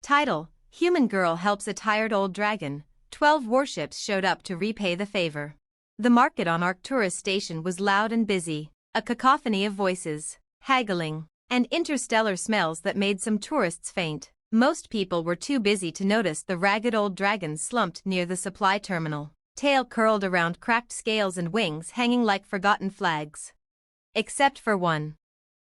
Title: Human Girl Helps a Tired Old Dragon. 12 warships showed up to repay the favor. The market on Arcturus station was loud and busy, a cacophony of voices, haggling, and interstellar smells that made some tourists faint. Most people were too busy to notice the ragged old dragon slumped near the supply terminal, tail curled around cracked scales and wings hanging like forgotten flags. Except for one.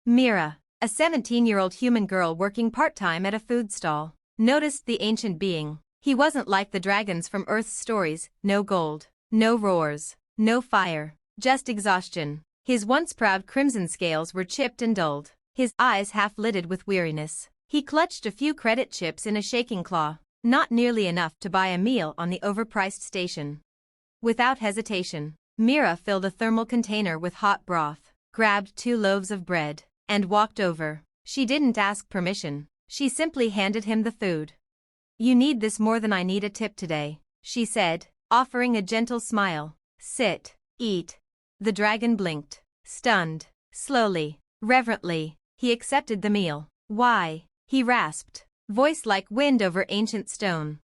Mira, a 17-year-old human girl working part-time at a food stall, noticed the ancient being. He wasn't like the dragons from Earth's stories, no gold, no roars, no fire, just exhaustion. His once proud crimson scales were chipped and dulled, his eyes half-lidded with weariness. He clutched a few credit chips in a shaking claw, not nearly enough to buy a meal on the overpriced station. Without hesitation, Mira filled a thermal container with hot broth, grabbed 2 loaves of bread, and walked over. She didn't ask permission, she simply handed him the food. "You need this more than I need a tip today," she said, offering a gentle smile. "Sit, eat." The dragon blinked, stunned. Slowly, reverently, he accepted the meal. "Why?" he rasped, voice like wind over ancient stone.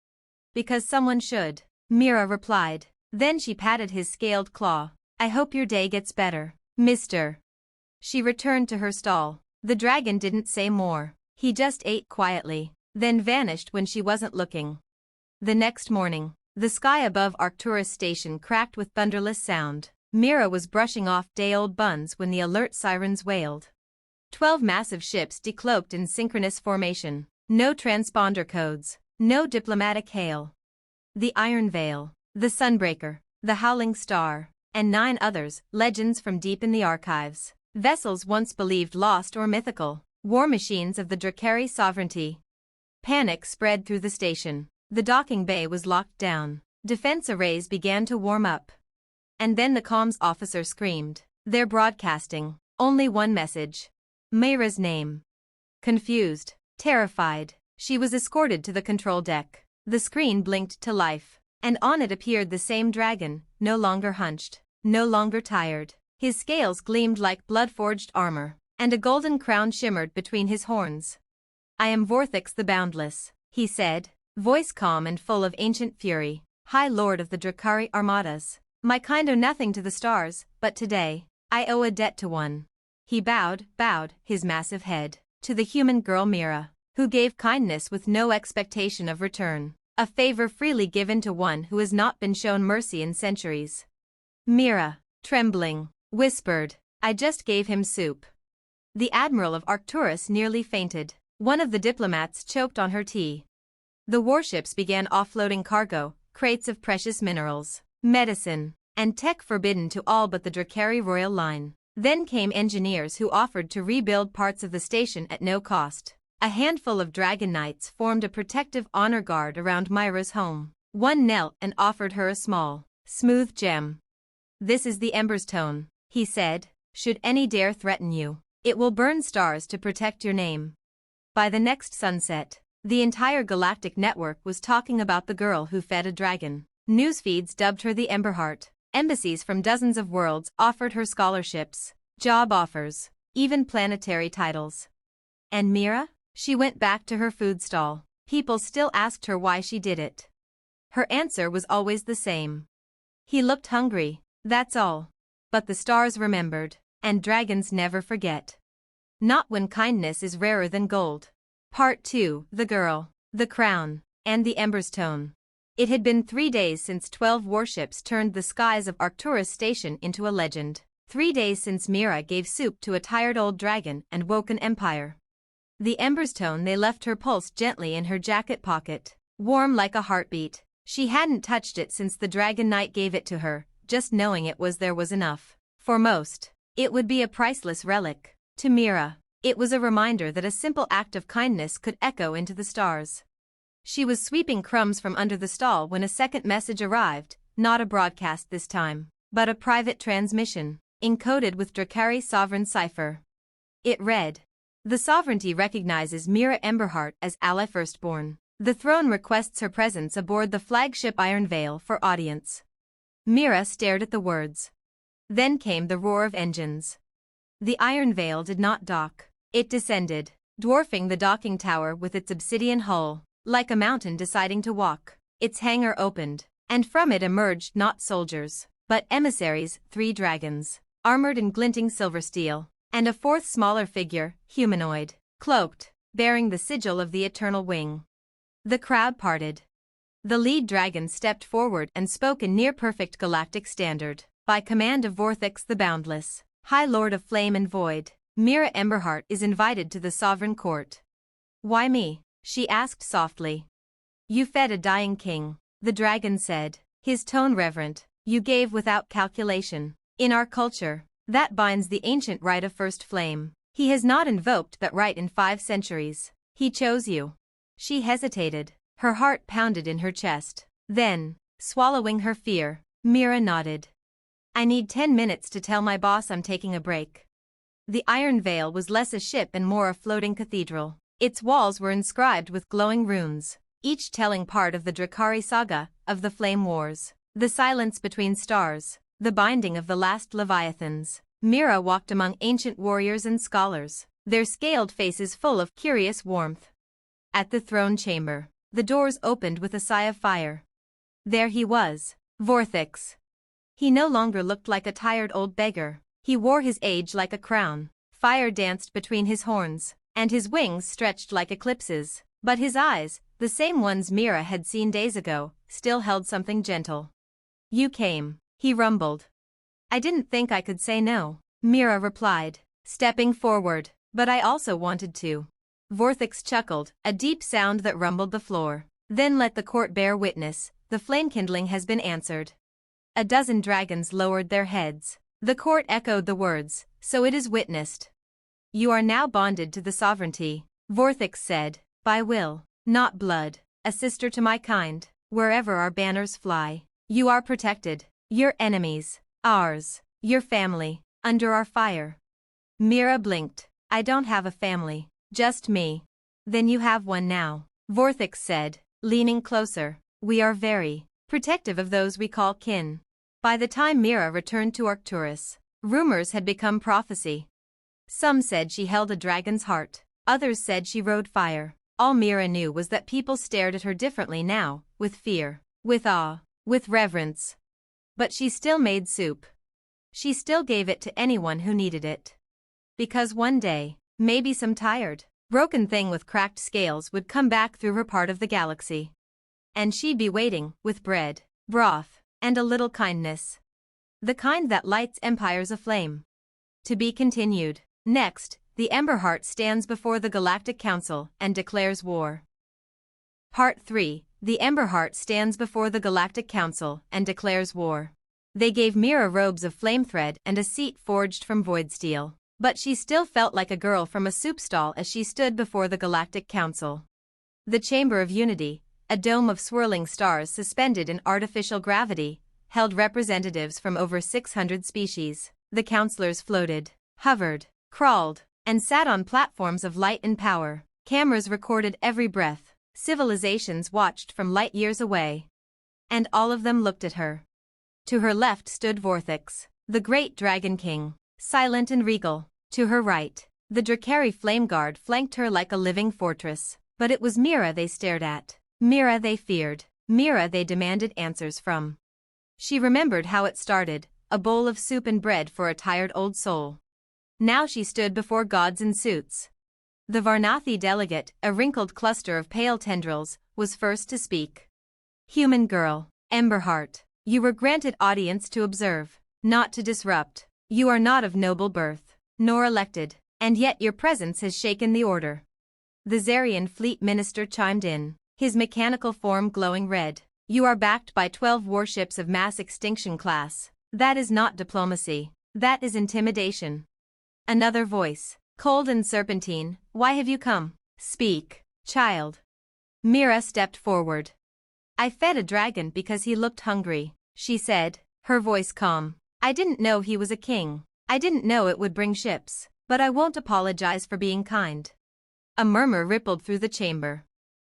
"Because someone should," Mira replied. Then she patted his scaled claw. "I hope your day gets better, mister." She returned to her stall. The dragon didn't say more. He just ate quietly, then vanished when she wasn't looking. The next morning, the sky above Arcturus station cracked with thunderless sound. Mira was brushing off day-old buns when the alert sirens wailed. 12 massive ships decloaked in synchronous formation. No transponder codes, no diplomatic hail. The Iron Veil, the Sunbreaker, the Howling Star, and 9 others, legends from deep in the archives. Vessels once believed lost or mythical, war machines of the Drakari sovereignty. Panic spread through the station. The docking bay was locked down. Defense arrays began to warm up. And then the comms officer screamed. "They're broadcasting. Only one message. Mira's name." Confused, terrified, she was escorted to the control deck. The screen blinked to life, and on it appeared the same dragon, no longer hunched, no longer tired. His scales gleamed like blood-forged armor, and a golden crown shimmered between his horns. "I am Vorthix the Boundless," he said, voice calm and full of ancient fury, "High Lord of the Drakari armadas. My kind owe nothing to the stars, but today, I owe a debt to one." He bowed, his massive head, to the human girl Mira, who gave kindness with no expectation of return, a favor freely given to one who has not been shown mercy in centuries. Mira, trembling, whispered, "I just gave him soup." The Admiral of Arcturus nearly fainted. One of the diplomats choked on her tea. The warships began offloading cargo, crates of precious minerals, medicine, and tech forbidden to all but the Drakari royal line. Then came engineers who offered to rebuild parts of the station at no cost. A handful of Dragon Knights formed a protective honor guard around Mira's home. One knelt and offered her a small, smooth gem. "This is the Ember's Tone," he said. "Should any dare threaten you, it will burn stars to protect your name." By the next sunset, the entire galactic network was talking about the girl who fed a dragon. Newsfeeds dubbed her the Emberheart. Embassies from dozens of worlds offered her scholarships, job offers, even planetary titles. And Mira? She went back to her food stall. People still asked her why she did it. Her answer was always the same. "He looked hungry, that's all." But the stars remembered, and dragons never forget. Not when kindness is rarer than gold. Part 2, The Girl, the Crown, and the Ember's Tone. It had been 3 days since 12 warships turned the skies of Arcturus station into a legend. 3 days since Mira gave soup to a tired old dragon and woke an empire. The Ember's Tone they left her pulsed gently in her jacket pocket, warm like a heartbeat. She hadn't touched it since the Dragon Knight gave it to her, just knowing it was there was enough. For most, it would be a priceless relic. To Mira, it was a reminder that a simple act of kindness could echo into the stars. She was sweeping crumbs from under the stall when a second message arrived, not a broadcast this time, but a private transmission, encoded with Drakari sovereign cipher. It read, "The sovereignty recognizes Mira Emberheart as ally firstborn. The throne requests her presence aboard the flagship Iron Veil for audience." Mira stared at the words. Then came the roar of engines. The Iron Veil did not dock. It descended, dwarfing the docking tower with its obsidian hull. like a mountain deciding to walk. Its hangar opened, and from it emerged not soldiers, but emissaries, 3 dragons, armored in glinting silver steel, and a 4th smaller figure, humanoid, cloaked, bearing the sigil of the Eternal Wing. The crowd parted. The lead dragon stepped forward and spoke in near-perfect galactic standard. By command of Vorthix the Boundless, High Lord of Flame and Void, Mira Emberheart is invited to the Sovereign Court. Why me? She asked softly. You fed a dying king, the dragon said, his tone reverent. You gave without calculation. In our culture, that binds the ancient right of first flame. He has not invoked that right in 5 centuries. He chose you. She hesitated. Her heart pounded in her chest. Then, swallowing her fear, Mira nodded. I need 10 minutes to tell my boss I'm taking a break. The Iron Veil was less a ship and more a floating cathedral. Its walls were inscribed with glowing runes, each telling part of the Drakari saga, of the Flame Wars, the silence between stars, the binding of the last Leviathans. Mira walked among ancient warriors and scholars, their scaled faces full of curious warmth. At the throne chamber, the doors opened with a sigh of fire. There he was, Vorthix. He no longer looked like a tired old beggar. He wore his age like a crown. Fire danced between his horns, and his wings stretched like eclipses. But his eyes, the same ones Mira had seen days ago, still held something gentle. You came, he rumbled. I didn't think I could say no, Mira replied, stepping forward, but I also wanted to. Vorthix chuckled, a deep sound that rumbled the floor. Then let the court bear witness, the flame kindling has been answered. A dozen dragons lowered their heads. The court echoed the words, so it is witnessed. You are now bonded to the sovereignty, Vorthix said, by will, not blood, a sister to my kind, wherever our banners fly. You are protected, your enemies, ours, your family, under our fire. Mira blinked. I don't have a family, just me. Then you have one now, Vorthix said, leaning closer. We are very protective of those we call kin. By the time Mira returned to Arcturus, rumors had become prophecy. Some said she held a dragon's heart, others said she rode fire. All Mira knew was that people stared at her differently now, with fear, with awe, with reverence. But she still made soup. She still gave it to anyone who needed it. Because one day, maybe some tired, broken thing with cracked scales would come back through her part of the galaxy. And she'd be waiting, with bread, broth, and a little kindness. The kind that lights empires aflame. To be continued. Next, the Emberheart stands before the Galactic Council and declares war. Part 3. The Emberheart stands before the Galactic Council and declares war. They gave Mira robes of flame thread and a seat forged from void steel. But she still felt like a girl from a soup stall as she stood before the Galactic Council. The Chamber of Unity, a dome of swirling stars suspended in artificial gravity, held representatives from over 600 species. The counselors floated, hovered, crawled, and sat on platforms of light and power. Cameras recorded every breath. Civilizations watched from light years away. And all of them looked at her. To her left stood Vorthix, the great Dragon King, silent and regal. To her right, the Drakari Flame Guard flanked her like a living fortress. But it was Mira they stared at. Mira they feared. Mira they demanded answers from. She remembered how it started, a bowl of soup and bread for a tired old soul. Now she stood before gods in suits. The Varnathi delegate, a wrinkled cluster of pale tendrils, was first to speak. Human girl, Emberheart, you were granted audience to observe, not to disrupt. You are not of noble birth, nor elected, and yet your presence has shaken the order. The Zarian fleet minister chimed in, his mechanical form glowing red. You are backed by 12 warships of mass extinction class. That is not diplomacy. That is intimidation. Another voice, cold and serpentine, why have you come? Speak, child. Mira stepped forward. I fed a dragon because he looked hungry, she said, her voice calm. I didn't know he was a king. I didn't know it would bring ships, but I won't apologize for being kind. A murmur rippled through the chamber.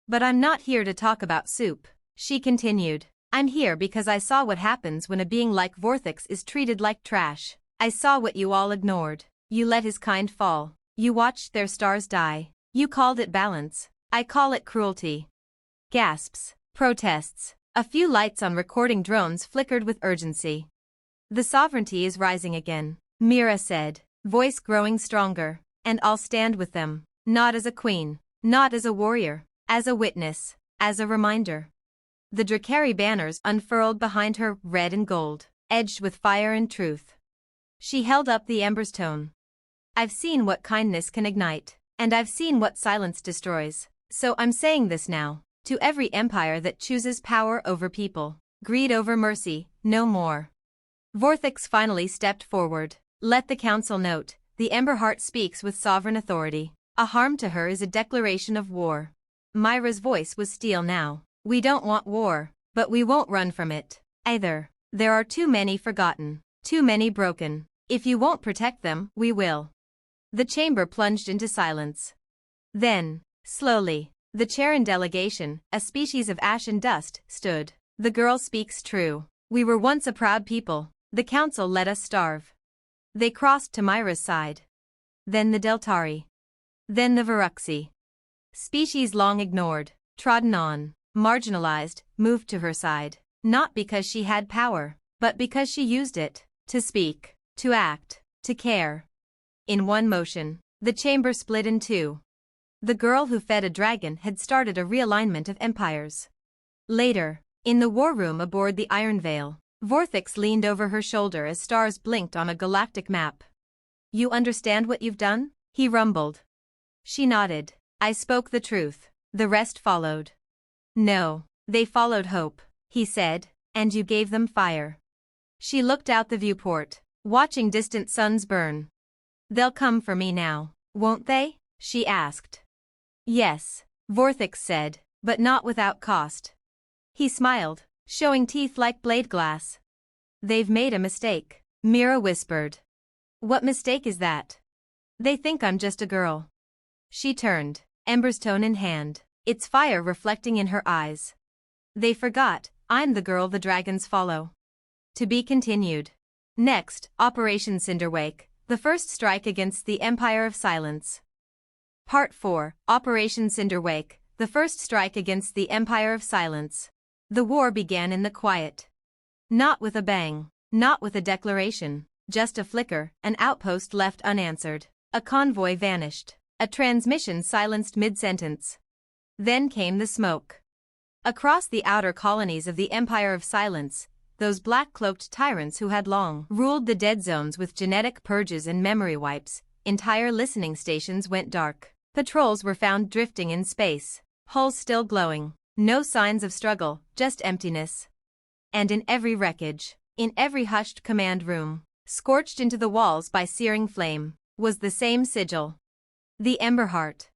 But I'm not here to talk about soup, she continued. I'm here because I saw what happens when a being like Vorthix is treated like trash. I saw what you all ignored. You let his kind fall. You watched their stars die. You called it balance. I call it cruelty. gasps, protests. A few lights on recording drones flickered with urgency. The sovereignty is rising again, Mira said, voice growing stronger. And I'll stand with them, not as a queen, not as a warrior, as a witness, as a reminder. The Drakari banners unfurled behind her, red and gold, edged with fire and truth. She held up the Emberstone. I've seen what kindness can ignite, and I've seen what silence destroys, so I'm saying this now, to every empire that chooses power over people, greed over mercy, no more. Vorthix finally stepped forward. Let the council note, the Emberheart speaks with sovereign authority. A harm to her is a declaration of war. Myra's voice was steel now. We don't want war, but we won't run from it, either. There are too many forgotten, too many broken. If you won't protect them, we will. The chamber plunged into silence. Then, slowly, the Charon delegation, a species of ash and dust, stood. The girl speaks true. We were once a proud people. The council let us starve. They crossed to Myra's side. Then the Deltari. Then the Varuxi. Species long ignored, trodden on, marginalized, moved to her side. Not because she had power, but because she used it, to speak, to act, to care. In one motion, the chamber split in two. The girl who fed a dragon had started a realignment of empires. Later, in the war room aboard the Iron Veil, Vorthix leaned over her shoulder as stars blinked on a galactic map. You understand what you've done? He rumbled. She nodded. I spoke the truth. The rest followed. No, they followed hope, he said, and you gave them fire. She looked out the viewport, watching distant suns burn. They'll come for me now, won't they? She asked. Yes, Vorthix said, but not without cost. He smiled, showing teeth like blade glass. They've made a mistake, Mira whispered. What mistake is that? They think I'm just a girl. She turned, Emberstone in hand, its fire reflecting in her eyes. They forgot, I'm the girl the dragons follow. To be continued. Next, Operation Cinderwake, the first strike against the Empire of Silence. Part 4, Operation Cinderwake, the first strike against the Empire of Silence. The war began in the quiet. Not with a bang, not with a declaration, just a flicker, an outpost left unanswered, a convoy vanished, a transmission silenced mid-sentence. Then came the smoke. Across the outer colonies of the Empire of Silence, those black-cloaked tyrants who had long ruled the dead zones with genetic purges and memory wipes, entire listening stations went dark. Patrols were found drifting in space, hulls still glowing, no signs of struggle, just emptiness. And in every wreckage, in every hushed command room, scorched into the walls by searing flame, was the same sigil. The Emberheart.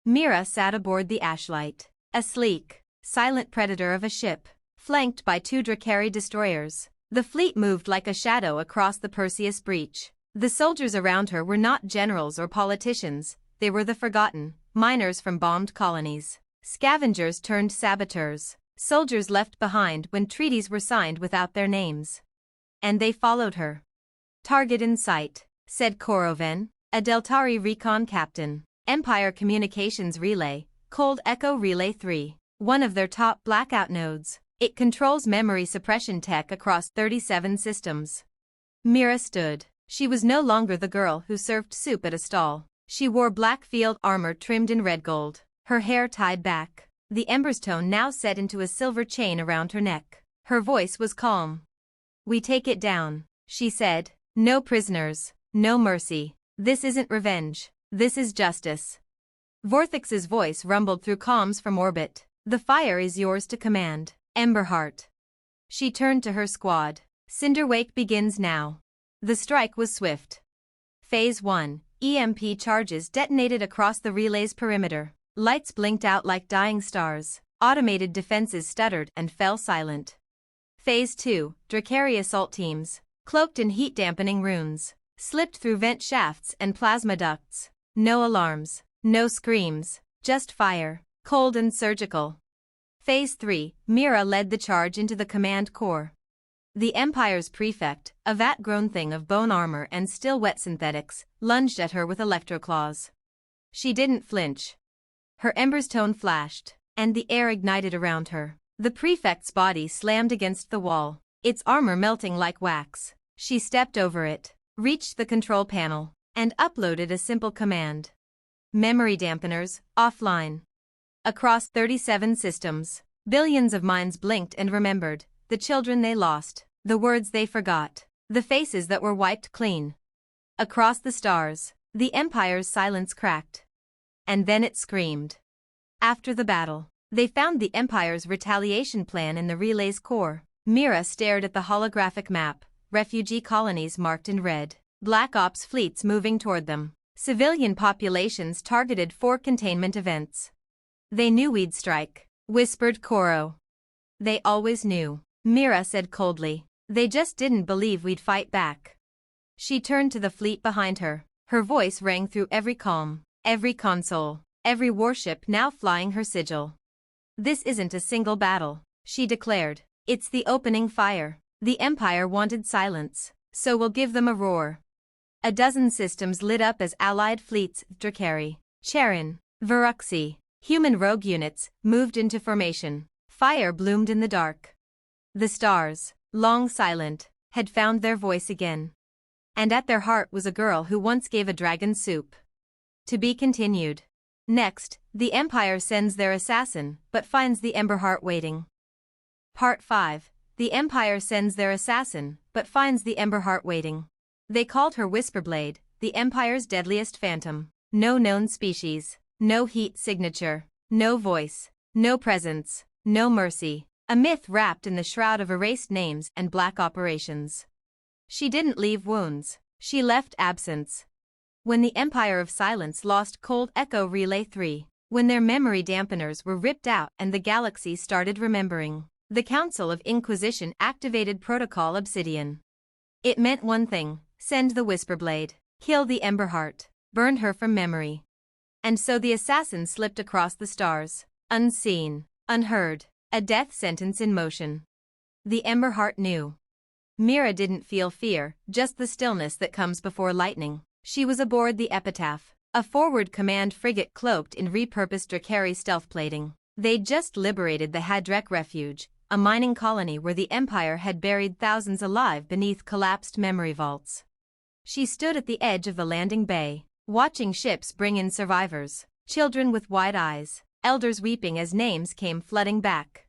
Mira sat aboard the Ashlight, a sleek, silent predator of a ship, flanked by two Drakari destroyers. The fleet moved like a shadow across the Perseus breach. The soldiers around her were not generals or politicians, they were the forgotten, miners from bombed colonies, scavengers turned saboteurs, soldiers left behind when treaties were signed without their names. And they followed her. Target in sight, said Koroven, a Deltari recon captain. Empire Communications Relay, Cold Echo Relay 3, one of their top blackout nodes. It controls memory suppression tech across 37 systems. Mira stood. She was no longer the girl who served soup at a stall. She wore black field armor trimmed in red gold, her hair tied back, the Emberstone now set into a silver chain around her neck. Her voice was calm. We take it down, she said. No prisoners, no mercy. This isn't revenge. This is justice. Vorthix's voice rumbled through comms from orbit. The fire is yours to command, Emberheart. She turned to her squad. Cinderwake begins now. The strike was swift. Phase 1, EMP charges detonated across the relay's perimeter. Lights blinked out like dying stars. Automated defenses stuttered and fell silent. Phase 2, Drakari assault teams, cloaked in heat-dampening runes, slipped through vent shafts and plasma ducts. No alarms, no screams, just fire, cold and surgical. Phase 3, Mira led the charge into the command core. The Empire's prefect, a vat-grown thing of bone armor and still-wet synthetics, lunged at her with electroclaws. She didn't flinch. Her Emberstone flashed, and the air ignited around her. The prefect's body slammed against the wall, its armor melting like wax. She stepped over it, reached the control panel, and uploaded a simple command. Memory dampeners, offline. Across 37 systems, billions of minds blinked and remembered, the children they lost, the words they forgot, the faces that were wiped clean. Across the stars, the Empire's silence cracked. And then it screamed. After the battle, they found the Empire's retaliation plan in the relay's core. Mira stared at the holographic map, refugee colonies marked in red, Black Ops fleets moving toward them, civilian populations targeted for containment events. They knew we'd strike, whispered Koro. They always knew, Mira said coldly. They just didn't believe we'd fight back. She turned to the fleet behind her. Her voice rang through every comm, every console, every warship now flying her sigil. This isn't a single battle, she declared. It's the opening fire. The Empire wanted silence, so we'll give them a roar. A dozen systems lit up as allied fleets, Drakari, Charin, Varuxi, human rogue units, moved into formation. Fire bloomed in the dark. The stars, long silent, had found their voice again. And at their heart was a girl who once gave a dragon soup. To be continued. Next, the Empire sends their assassin, but finds the Emberheart waiting. Part 5. The Empire sends their assassin, but finds the Emberheart waiting. They called her Whisperblade, the Empire's deadliest phantom. No known species, no heat signature, no voice, no presence, no mercy. A myth wrapped in the shroud of erased names and black operations. She didn't leave wounds, she left absence. When the Empire of Silence lost Cold Echo Relay 3, when their memory dampeners were ripped out and the galaxy started remembering, the Council of Inquisition activated Protocol Obsidian. It meant one thing: send the Whisperblade, kill the Emberheart, burn her from memory. And so the assassin slipped across the stars, unseen, unheard, a death sentence in motion. The Emberheart knew. Mira didn't feel fear, just the stillness that comes before lightning. She was aboard the Epitaph, a forward command frigate cloaked in repurposed Drakari stealth plating. They'd just liberated the Hadrek Refuge, a mining colony where the Empire had buried thousands alive beneath collapsed memory vaults. She stood at the edge of the landing bay, watching ships bring in survivors, children with wide eyes, elders weeping as names came flooding back.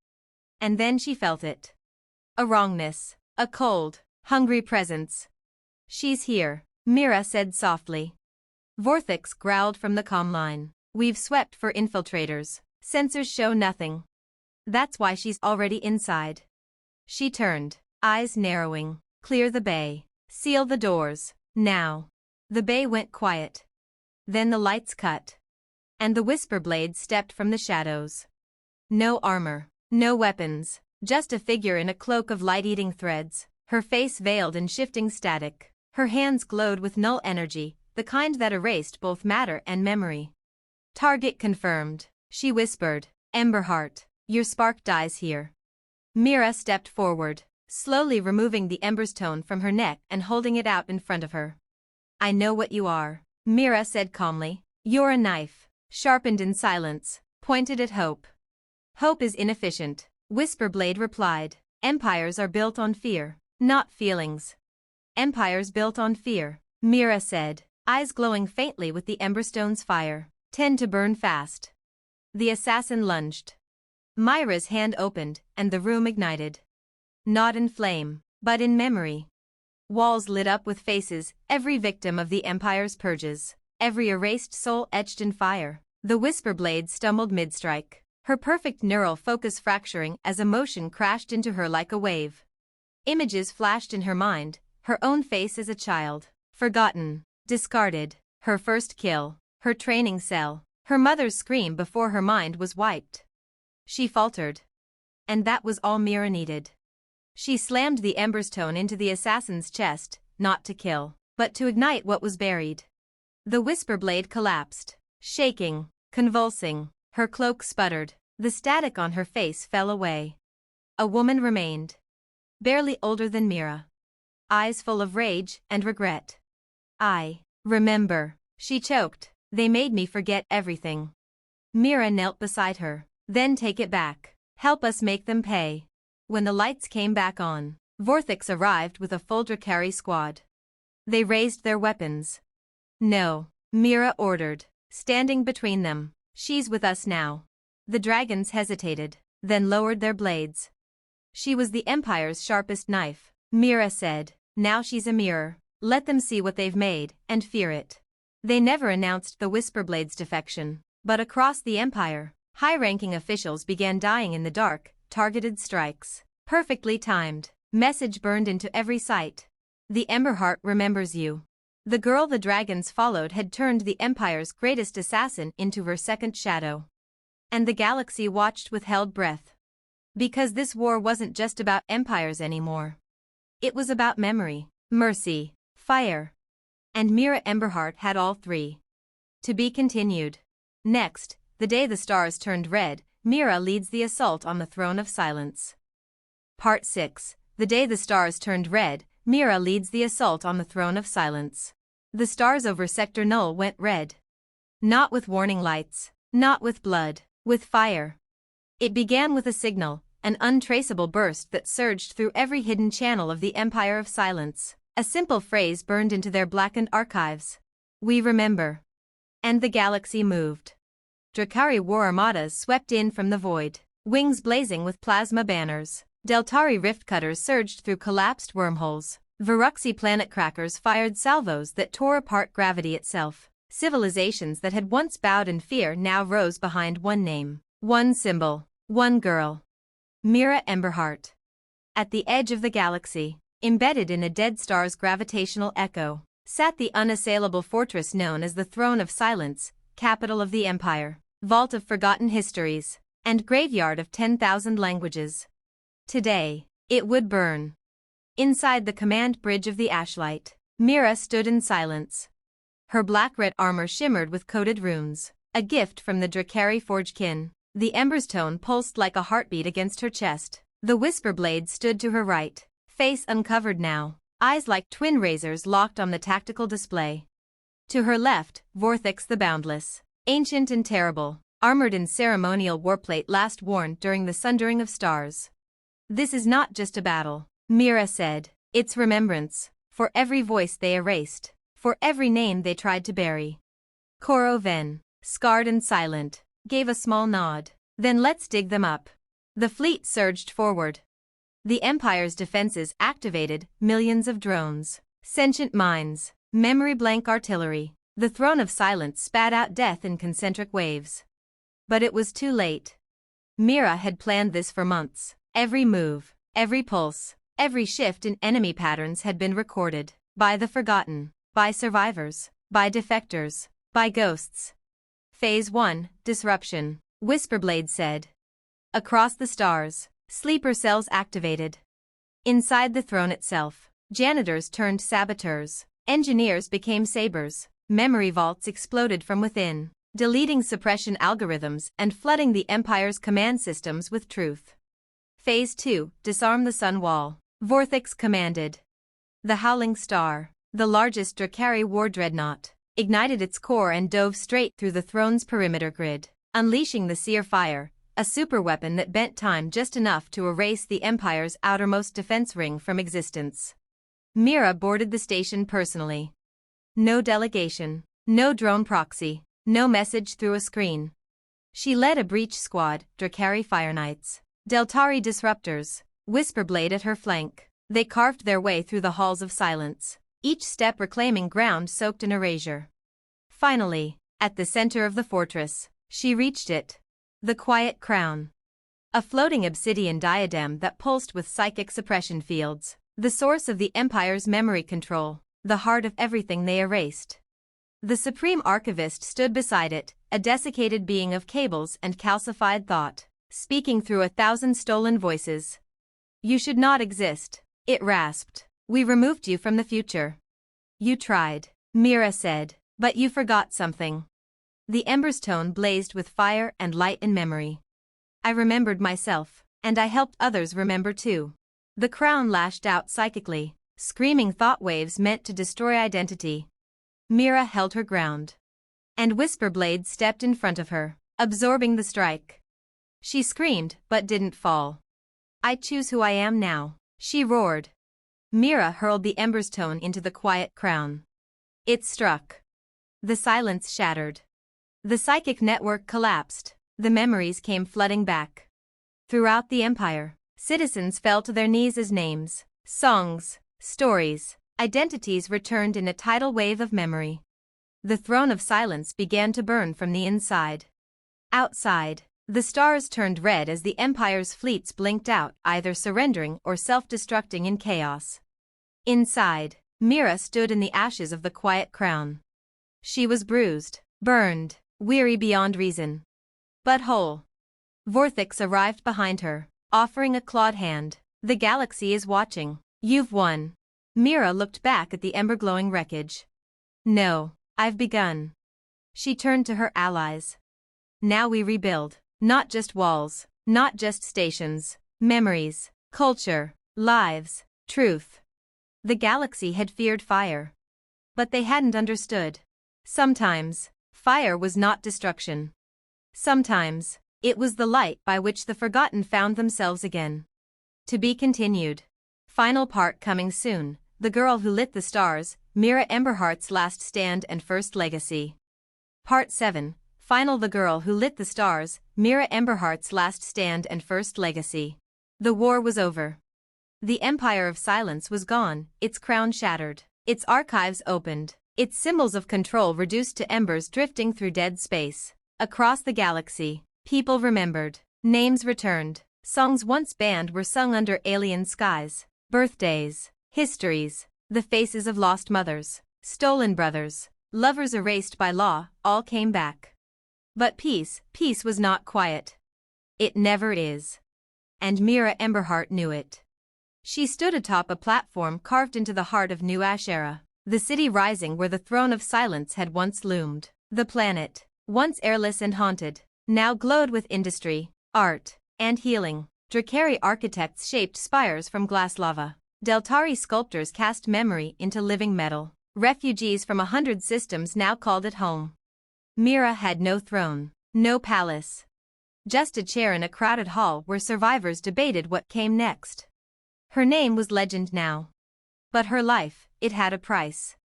And then she felt it. A wrongness, a cold, hungry presence. She's here, Mira said softly. Vorthix growled from the comm line. We've swept for infiltrators. Sensors show nothing. That's why she's already inside. She turned, eyes narrowing. Clear the bay. Seal the doors, now. The bay went quiet. Then the lights cut. And the Whisperblade stepped from the shadows. No armor, no weapons, just a figure in a cloak of light-eating threads, her face veiled in shifting static. Her hands glowed with null energy, the kind that erased both matter and memory. Target confirmed, she whispered. Emberheart, your spark dies here. Mira stepped forward, slowly removing the ember's tone from her neck and holding it out in front of her. I know what you are, Mira said calmly. You're a knife, sharpened in silence, pointed at hope. Hope is inefficient, Whisperblade replied. Empires are built on fear, not feelings. Empires built on fear, Mira said, eyes glowing faintly with the Emberstone's fire, tend to burn fast. The assassin lunged. Myra's hand opened, and the room ignited. Not in flame, but in memory. Walls lit up with faces, every victim of the Empire's purges, every erased soul etched in fire. The Whisperblade stumbled mid-strike, her perfect neural focus fracturing as emotion crashed into her like a wave. Images flashed in her mind, her own face as a child, forgotten, discarded, her first kill, her training cell, her mother's scream before her mind was wiped. She faltered. And that was all Mira needed. She slammed the Emberstone into the assassin's chest, not to kill, but to ignite what was buried. The Whisperblade collapsed, shaking, convulsing, her cloak sputtered, the static on her face fell away. A woman remained. Barely older than Mira. Eyes full of rage and regret. I remember, she choked. They made me forget everything. Mira knelt beside her, Then take it back. Help us make them pay. When the lights came back on, Vorthix arrived with a full Drakari squad. They raised their weapons. No, Mira ordered, standing between them. She's with us now. The dragons hesitated, then lowered their blades. She was the Empire's sharpest knife, Mira said. Now she's a mirror. Let them see what they've made, and fear it. They never announced the Whisperblade's defection, but across the Empire, high-ranking officials began dying in the dark, targeted strikes. Perfectly timed. Message burned into every sight. The Emberheart remembers you. The girl the dragons followed had turned the Empire's greatest assassin into her second shadow. And the galaxy watched with held breath. Because this war wasn't just about empires anymore. It was about memory, mercy, fire. And Mira Emberheart had all three. To be continued. Next, the day the stars turned red, Mira leads the assault on the Throne of Silence. Part 6. The day the stars turned red, Mira leads the assault on the Throne of Silence. The stars over Sector Null went red. Not with warning lights, not with blood, with fire. It began with a signal, an untraceable burst that surged through every hidden channel of the Empire of Silence. A simple phrase burned into their blackened archives. We remember. And the galaxy moved. Drakari war armadas swept in from the void, wings blazing with plasma banners. Deltari rift cutters surged through collapsed wormholes. Viruxi planet crackers fired salvos that tore apart gravity itself. Civilizations that had once bowed in fear now rose behind one name, one symbol, one girl. Mira Emberheart. At the edge of the galaxy, embedded in a dead star's gravitational echo, sat the unassailable fortress known as the Throne of Silence, capital of the Empire, vault of forgotten histories, and graveyard of 10,000 languages. Today, it would burn. Inside the command bridge of the Ashlight, Mira stood in silence. Her black-red armor shimmered with coded runes, a gift from the Drakari Forgekin. The ember's tone pulsed like a heartbeat against her chest. The Whisperblade stood to her right, face uncovered now, eyes like twin razors locked on the tactical display. To her left, Vorthix the Boundless, ancient and terrible, armored in ceremonial warplate last worn during the sundering of stars. This is not just a battle, Mira said, it's remembrance, for every voice they erased, for every name they tried to bury. Koroven, scarred and silent, gave a small nod. Then let's dig them up. The fleet surged forward. The Empire's defenses activated millions of drones, sentient mines, memory blank artillery. The Throne of Silence spat out death in concentric waves. But it was too late. Mira had planned this for months. Every move, every pulse, every shift in enemy patterns had been recorded. By the forgotten, by survivors, by defectors, by ghosts. Phase 1, Disruption, Whisperblade said. Across the stars, sleeper cells activated. Inside the throne itself, janitors turned saboteurs, engineers became sabers, memory vaults exploded from within, deleting suppression algorithms and flooding the Empire's command systems with truth. Phase 2, Disarm the Sun Wall, Vorthix commanded. The Howling Star, the largest Drakari war dreadnought, ignited its core and dove straight through the throne's perimeter grid, unleashing the Seer Fire, a superweapon that bent time just enough to erase the Empire's outermost defense ring from existence. Mira boarded the station personally. No delegation, no drone proxy, no message through a screen. She led a breach squad, Drakari Fire Knights, Deltari Disruptors, Whisperblade at her flank. They carved their way through the halls of silence, each step reclaiming ground soaked in erasure. Finally, at the center of the fortress, she reached it. The Quiet Crown. A floating obsidian diadem that pulsed with psychic suppression fields, the source of the Empire's memory control, the heart of everything they erased. The Supreme Archivist stood beside it, a desiccated being of cables and calcified thought, speaking through 1,000 stolen voices. You should not exist, it rasped. We removed you from the future. You tried, Mira said, but you forgot something. The ember's tone blazed with fire and light and memory. I remembered myself, and I helped others remember too. The crown lashed out psychically, screaming thought waves meant to destroy identity. Mira held her ground. And Whisperblade stepped in front of her, absorbing the strike. She screamed but didn't fall. I choose who I am now, she roared. Mira hurled the ember's tone into the quiet crown. It struck. The silence shattered. The psychic network collapsed. The memories came flooding back. Throughout the empire, citizens fell to their knees as names, songs, stories, identities returned in a tidal wave of memory. The throne of silence began to burn from the inside. Outside, the stars turned red as the Empire's fleets blinked out, either surrendering or self-destructing in chaos. Inside, Mira stood in the ashes of the quiet crown. She was bruised, burned, weary beyond reason, but whole. Vorthix arrived behind her, offering a clawed hand. The galaxy is watching. You've won. Mira looked back at the ember-glowing wreckage. No, I've begun. She turned to her allies. Now we rebuild. Not just walls, not just stations, memories, culture, lives, truth. The galaxy had feared fire. But they hadn't understood. Sometimes, fire was not destruction. Sometimes, it was the light by which the forgotten found themselves again. To be continued. Final part coming soon. The Girl Who Lit the Stars, Mira Emberheart's Last Stand and First Legacy. Part 7. Final. The Girl Who Lit the Stars, Mira Emberheart's Last Stand and First Legacy. The war was over. The Empire of Silence was gone, its crown shattered, its archives opened, its symbols of control reduced to embers drifting through dead space. Across the galaxy, people remembered, names returned, songs once banned were sung under alien skies, birthdays, histories, the faces of lost mothers, stolen brothers, lovers erased by law, all came back. But peace was not quiet. It never is. And Mira Emberheart knew it. She stood atop a platform carved into the heart of New Ashera, the city rising where the throne of silence had once loomed. The planet, once airless and haunted, now glowed with industry, art, and healing. Drakari architects shaped spires from glass lava. Deltari sculptors cast memory into living metal. Refugees from 100 systems now called it home. Mira had no throne, no palace. Just a chair in a crowded hall where survivors debated what came next. Her name was legend now. But her life, it had a price.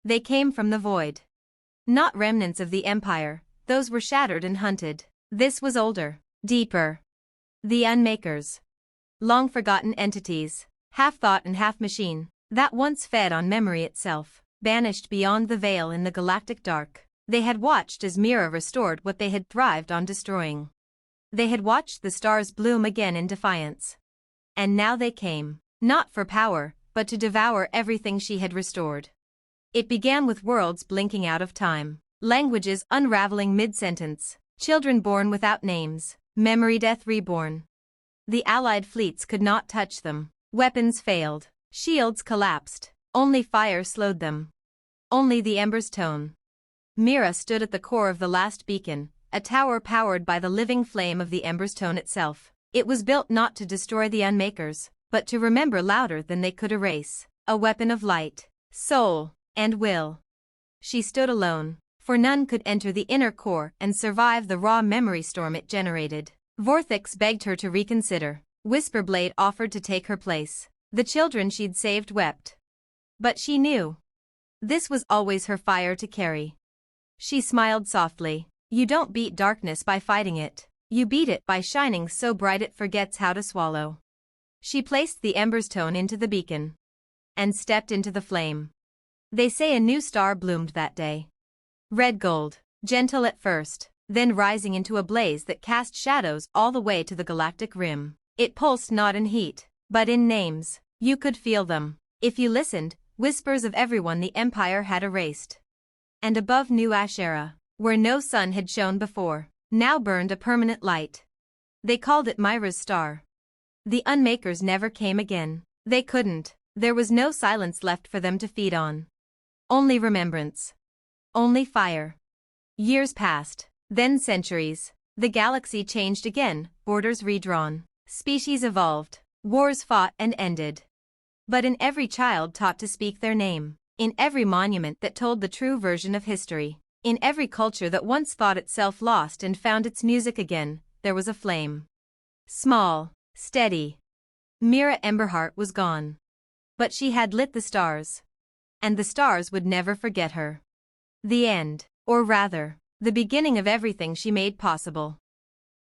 They came from the void. Not remnants of the Empire, those were shattered and hunted. This was older, deeper. The Unmakers. Long-forgotten entities, half-thought and half-machine, that once fed on memory itself, banished beyond the veil in the galactic dark. They had watched as Mira restored what they had thrived on destroying. They had watched the stars bloom again in defiance. And now they came, not for power, but to devour everything she had restored. It began with worlds blinking out of time, languages unraveling mid-sentence, children born without names, memory death reborn. The allied fleets could not touch them, weapons failed, shields collapsed, only fire slowed them. Only the ember's tone. Mira stood at the core of the last beacon, a tower powered by the living flame of the ember's tone itself. It was built not to destroy the Unmakers, but to remember louder than they could erase, a weapon of light, soul, and will. She stood alone, for none could enter the inner core and survive the raw memory storm it generated. Vorthix begged her to reconsider. Whisperblade offered to take her place. The children she'd saved wept. But she knew. This was always her fire to carry. She smiled softly. You don't beat darkness by fighting it. You beat it by shining so bright it forgets how to swallow. She placed the ember's tone into the beacon. And stepped into the flame. They say a new star bloomed that day. Red gold, gentle at first, then rising into a blaze that cast shadows all the way to the galactic rim. It pulsed not in heat, but in names. You could feel them. If you listened, whispers of everyone the Empire had erased. And above New Ashera, where no sun had shone before, now burned a permanent light. They called it Myra's star. The Unmakers never came again. They couldn't. There was no silence left for them to feed on. Only remembrance. Only fire. Years passed, then centuries. The galaxy changed again, borders redrawn. Species evolved, wars fought and ended. But in every child taught to speak their name, in every monument that told the true version of history, in every culture that once thought itself lost and found its music again, there was a flame. Small, steady. Mira Emberheart was gone. But she had lit the stars. And the stars would never forget her. The end, or rather, the beginning of everything she made possible.